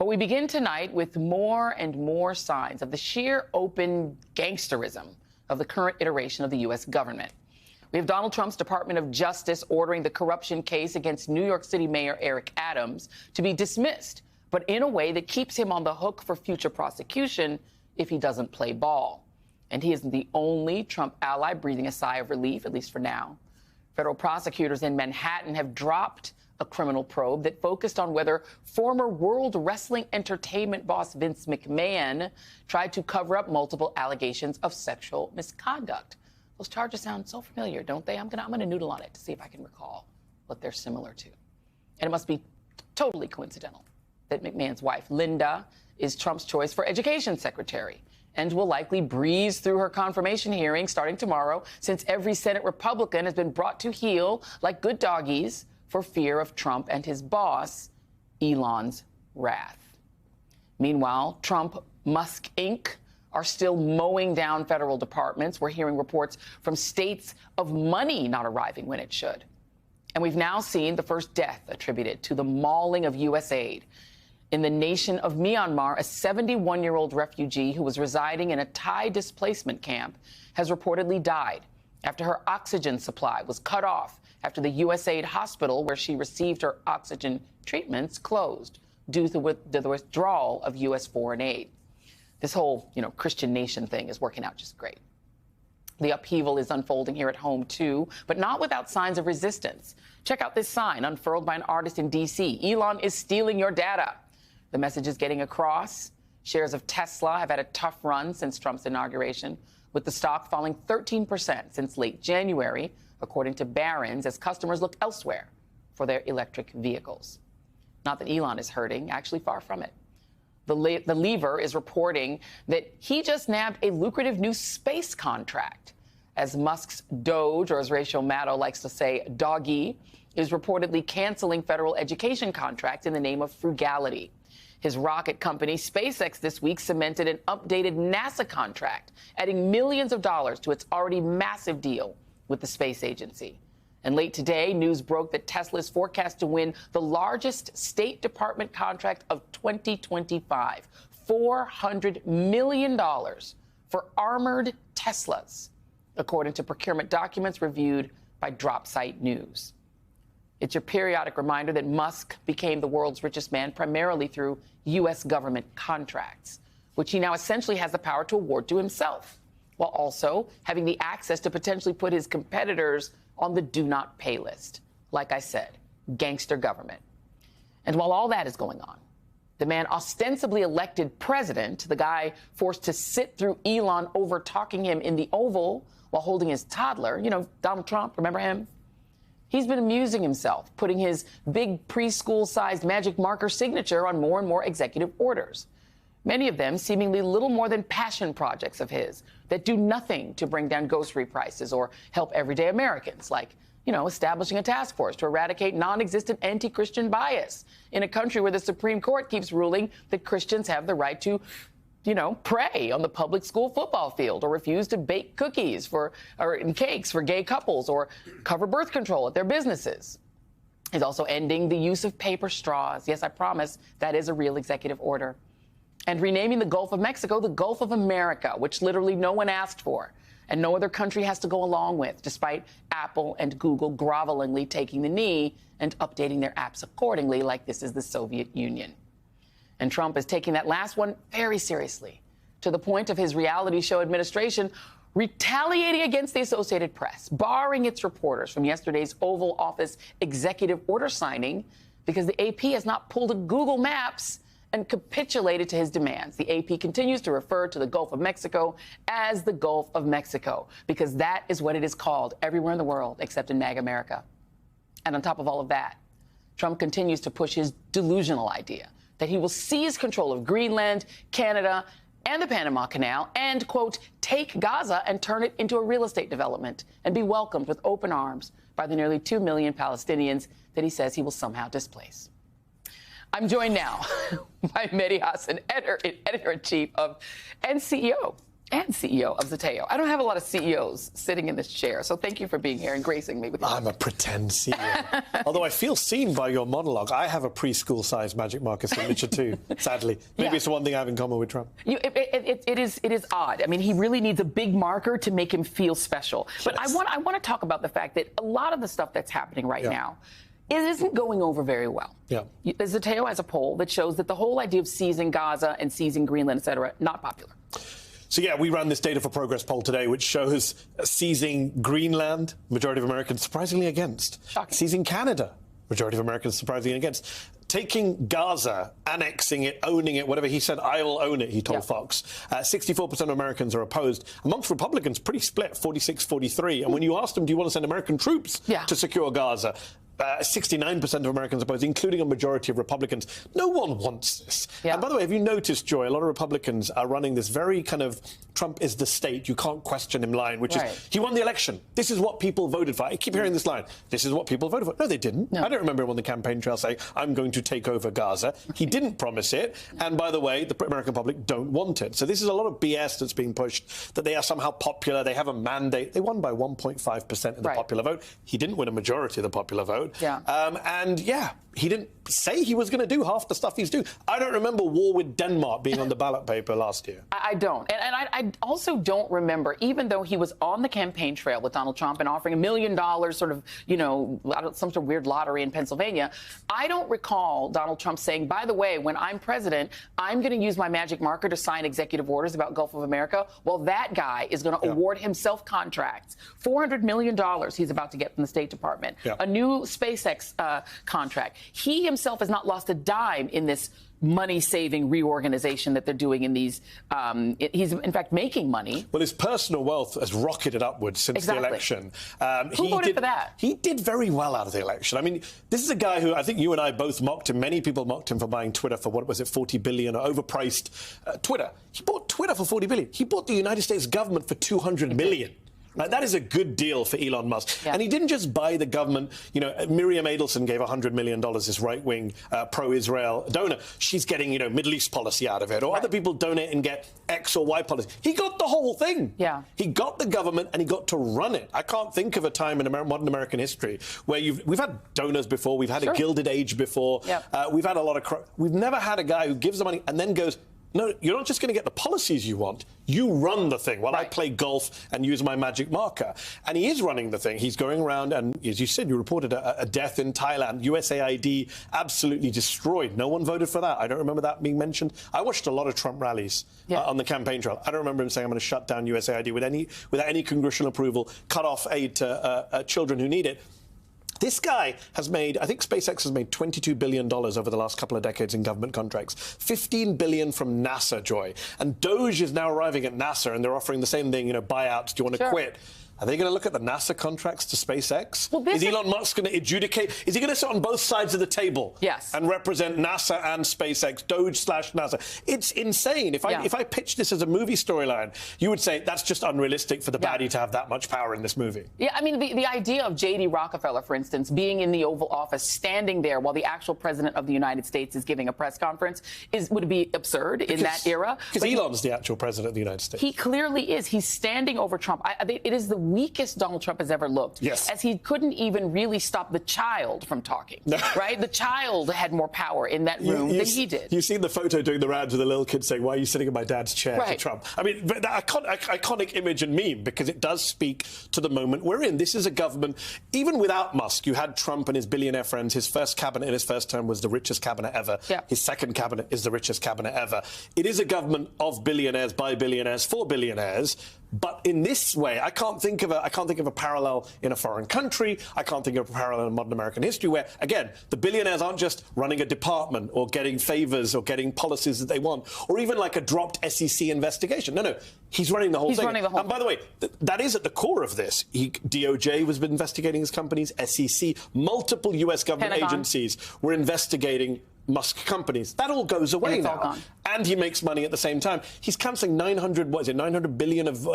But we begin tonight with more and more signs of the sheer open gangsterism of the current iteration of the U.S. government. We have Donald Trump's Department of Justice ordering the corruption case against New York City Mayor Eric Adams to be dismissed, but in a way that keeps him on the hook for future prosecution if he doesn't play ball. And he isn't the only Trump ally breathing a sigh of relief, at least for now. Federal prosecutors in Manhattan have dropped a criminal probe that focused on whether former World Wrestling Entertainment boss Vince McMahon tried to cover up multiple allegations of sexual misconduct. Those charges sound so familiar, don't they? I'm gonna noodle on it to see if I can recall what they're similar to. And it must be totally coincidental that McMahon's wife, Linda, is Trump's choice for education secretary and will likely breeze through her confirmation hearing starting tomorrow, since every Senate Republican has been brought to heel like good doggies for fear of Trump and his boss, Elon's wrath. Meanwhile, Trump, Musk, Inc. are still mowing down federal departments. We're hearing reports from states of money not arriving when it should. And we've now seen the first death attributed to the mauling of U.S. aid. In the nation of Myanmar, a 71-year-old refugee who was residing in a Thai displacement camp has reportedly died after her oxygen supply was cut off after the USAID hospital where she received her oxygen treatments closed due to the withdrawal of U.S. foreign aid. This whole, Christian nation thing is working out just great. The upheaval is unfolding here at home, too, but not without signs of resistance. Check out this sign unfurled by an artist in D.C. Elon is stealing your data. The message is getting across. Shares of Tesla have had a tough run since Trump's inauguration, with the stock falling 13% since late January, according to Barron's, as customers look elsewhere for their electric vehicles. Not that Elon is hurting, actually far from it. The Lever is reporting that he just nabbed a lucrative new space contract, as Musk's Doge, or as Rachel Maddow likes to say, doggy, is reportedly canceling federal education contracts in the name of frugality. His rocket company, SpaceX, this week cemented an updated NASA contract, adding millions of dollars to its already massive deal with the space agency. And late today, news broke that Tesla is forecast to win the largest State Department contract of 2025, $400 million for armored Teslas, according to procurement documents reviewed by DropSite News. It's your periodic reminder that Musk became the world's richest man primarily through U.S. government contracts, which he now essentially has the power to award to himself, while also having the access to potentially put his competitors on the do not pay list. Like I said, gangster government. And while all that is going on, the man ostensibly elected president, the guy forced to sit through Elon over talking him in the Oval while holding his toddler, Donald Trump, remember him? He's been amusing himself, putting his big preschool-sized magic marker signature on more and more executive orders. Many of them seemingly little more than passion projects of his that do nothing to bring down grocery prices or help everyday Americans, like, establishing a task force to eradicate non-existent anti-Christian bias in a country where the Supreme Court keeps ruling that Christians have the right to, pray on the public school football field or refuse to bake cookies or cakes for gay couples or cover birth control at their businesses. He's also ending the use of paper straws. Yes, I promise that is a real executive order. And renaming the Gulf of Mexico the Gulf of America, which literally no one asked for and no other country has to go along with, despite Apple and Google grovelingly taking the knee and updating their apps accordingly, like this is the Soviet Union. And Trump is taking that last one very seriously, to the point of his reality show administration retaliating against the Associated Press, barring its reporters from yesterday's Oval Office executive order signing because the AP has not pulled a Google Maps and capitulated to his demands. The AP continues to refer to the Gulf of Mexico as the Gulf of Mexico because that is what it is called everywhere in the world except in MAGA America. And on top of all of that, Trump continues to push his delusional idea that he will seize control of Greenland, Canada, and the Panama Canal and, quote, take Gaza and turn it into a real estate development and be welcomed with open arms by the nearly 2 million Palestinians that he says he will somehow displace. I'm joined now by Mehdi Hasan, editor-in-chief of and CEO And CEO of Zateo. I don't have a lot of CEOs sitting in this chair, so thank you for being here and gracing me with you. I'm a pretend CEO. Although I feel seen by your monologue. I have a preschool-sized magic marker signature too, sadly. Maybe it's the one thing I have in common with Trump. It is odd. I mean, he really needs a big marker to make him feel special. But Yes. I want to talk about the fact that a lot of the stuff that's happening right now, it isn't going over very well. Yeah. Zateo has a poll that shows that the whole idea of seizing Gaza and seizing Greenland, et cetera, not popular. So, yeah, we ran this Data for Progress poll today, which shows seizing Greenland, majority of Americans surprisingly against. Shocking. Seizing Canada, majority of Americans surprisingly against. Taking Gaza, annexing it, owning it, whatever he said, I will own it, he told Fox. 64% of Americans are opposed. Amongst Republicans, pretty split, 46-43. And when you ask them, do you want to send American troops to secure Gaza? 69% of Americans opposed, including a majority of Republicans. No one wants this. And by the way, have you noticed, Joy, a lot of Republicans are running this very kind of Trump is the state, you can't question him line, which is he won the election. This is what people voted for. I keep hearing this line. This is what people voted for. No, they didn't. I don't remember him on the campaign trail saying, I'm going to take over Gaza. He didn't promise it. And by the way, the American public don't want it. So this is a lot of BS that's being pushed, that they are somehow popular. They have a mandate. They won by 1.5% of the popular vote. He didn't win a majority of the popular vote. He didn't say he was going to do half the stuff he's doing. I don't remember war with Denmark being on the ballot paper last year. I don't. And I also don't remember, even though he was on the campaign trail with Donald Trump and offering $1 million sort of, some sort of weird lottery in Pennsylvania, I don't recall Donald Trump saying, by the way, when I'm president, I'm going to use my magic marker to sign executive orders about Gulf of America. Well, that guy is going to award himself contracts. $400 million he's about to get from the State Department. A new SpaceX contract. He himself has not lost a dime in this money-saving reorganization that they're doing in these. He's, in fact, making money. Well, his personal wealth has rocketed upwards since the election. Who voted for that? He did very well out of the election. I mean, this is a guy who I think you and I both mocked him. Many people mocked him for buying Twitter for, what was it, $40 billion, or overpriced Twitter. He bought Twitter for $40 billion. He bought the United States government for $200 million. Now, that is a good deal for Elon Musk. And he didn't just buy the government. Miriam Adelson gave $100 million, this right-wing pro-Israel donor. She's getting, Middle East policy out of it. Or other people donate and get X or Y policy. He got the whole thing. He got the government and he got to run it. I can't think of a time in modern American history where we've had donors before. We've had a Gilded Age before. We've had a lot of... We've never had a guy who gives the money and then goes... No, you're not just going to get the policies you want. You run the thing while I play golf and use my magic marker. And he is running the thing. He's going around and, as you said, you reported a death in Thailand. USAID absolutely destroyed. No one voted for that. I don't remember that being mentioned. I watched a lot of Trump rallies on the campaign trail. I don't remember him saying, I'm going to shut down USAID without any congressional approval, cut off aid to children who need it. This guy has made, I think SpaceX has made $22 billion over the last couple of decades in government contracts. $15 billion from NASA, Joy. And Doge is now arriving at NASA, and they're offering the same thing, buyouts. Do you want to quit? Are they going to look at the NASA contracts to SpaceX? Well, is Elon Musk going to adjudicate? Is he going to sit on both sides of the table? And represent NASA and SpaceX, Doge/NASA? It's insane. If I pitch this as a movie storyline, you would say that's just unrealistic for the baddie to have that much power in this movie. I mean, the idea of J.D. Rockefeller, for instance, being in the Oval Office, standing there while the actual president of the United States is giving a press conference would be absurd in that era. Because Elon's the actual president of the United States. He clearly is. He's standing over Trump. It is the weakest Donald Trump has ever looked. As he couldn't even really stop the child from talking. Right? The child had more power in that room than he did. You've seen the photo doing the rounds with the little kid saying, why are you sitting in my dad's chair to Trump? I mean, that iconic image and meme, because it does speak to the moment we're in. This is a government, even without Musk, you had Trump and his billionaire friends. His first cabinet in his first term was the richest cabinet ever. His second cabinet is the richest cabinet ever. It is a government of billionaires, by billionaires, for billionaires. But in this way, I can't think of a parallel in a foreign country. I can't think of a parallel in modern American history where, again, the billionaires aren't just running a department or getting favors or getting policies that they want, or even like a dropped SEC investigation. No, he's running the whole thing. And by the way, that is at the core of this. DOJ was investigating his companies, SEC, multiple U.S. government agencies were investigating Musk companies. That all goes away now. And he makes money at the same time. He's cancelling 900 million of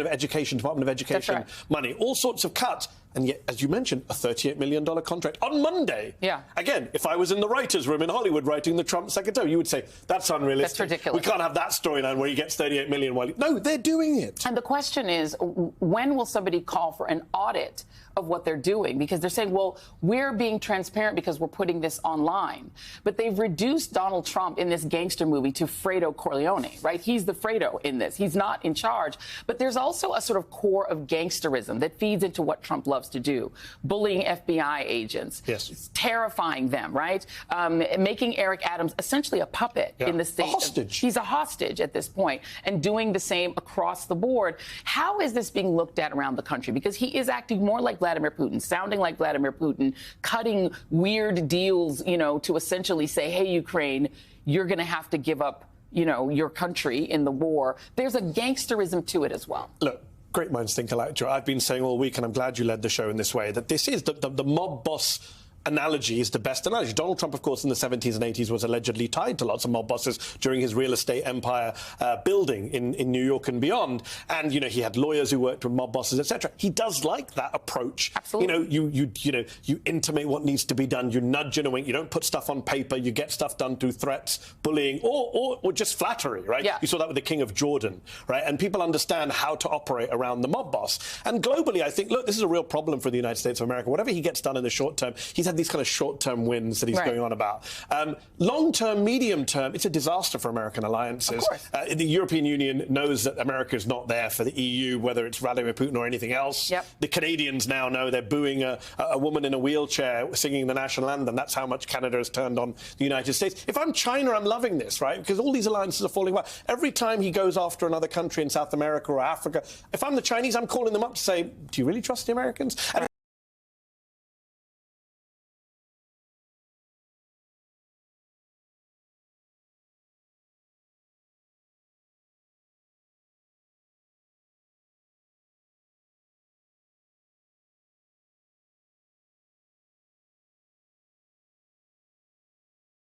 education, Department of Education money, all sorts of cuts. And yet, as you mentioned, a $38 million contract on Monday. Yeah. Again, if I was in the writer's room in Hollywood writing the Trump secretary, you would say, that's unrealistic. That's ridiculous. We can't have that storyline where he gets $38 million while No, they're doing it. And the question is, when will somebody call for an audit of what they're doing? Because they're saying, well, we're being transparent because we're putting this online. But they've reduced Donald Trump in this gangster movie to Fredo Corleone, right? He's the Fredo in this. He's not in charge. But there's also a sort of core of gangsterism that feeds into what Trump loves to do. Bullying FBI agents. Yes. Terrifying them, right? Making Eric Adams essentially a puppet in the state. A hostage. He's a hostage at this point, and doing the same across the board. How is this being looked at around the country? Because he is acting more like Vladimir Putin, sounding like Vladimir Putin, cutting weird deals, to essentially say, hey, Ukraine, you're going to have to give up, your country in the war. There's a gangsterism to it as well. Look. Great minds think alike, Joe. I've been saying all week, and I'm glad you led the show in this way, that this is the mob boss analogy is the best analogy. Donald Trump, of course, in the 70s and 80s was allegedly tied to lots of mob bosses during his real estate empire building in New York and beyond. And, he had lawyers who worked with mob bosses, etc. He does like that approach. Absolutely. You intimate what needs to be done. You nudge in a wink. You don't put stuff on paper. You get stuff done through threats, bullying, or just flattery, right? Yeah. You saw that with the King of Jordan, right? And people understand how to operate around the mob boss. And globally, I think, look, this is a real problem for the United States of America. Whatever he gets done in the short term, he's had these kind of short-term wins that he's going on about. Long-term, medium-term, it's a disaster for American alliances. Of course. The European Union knows that America is not there for the EU, whether it's Vladimir Putin or anything else. Yep. The Canadians now know they're booing a woman in a wheelchair singing the national anthem. That's how much Canada has turned on the United States. If I'm China, I'm loving this, right? Because all these alliances are falling apart. Every time he goes after another country in South America or Africa, if I'm the Chinese, I'm calling them up to say, do you really trust the Americans? And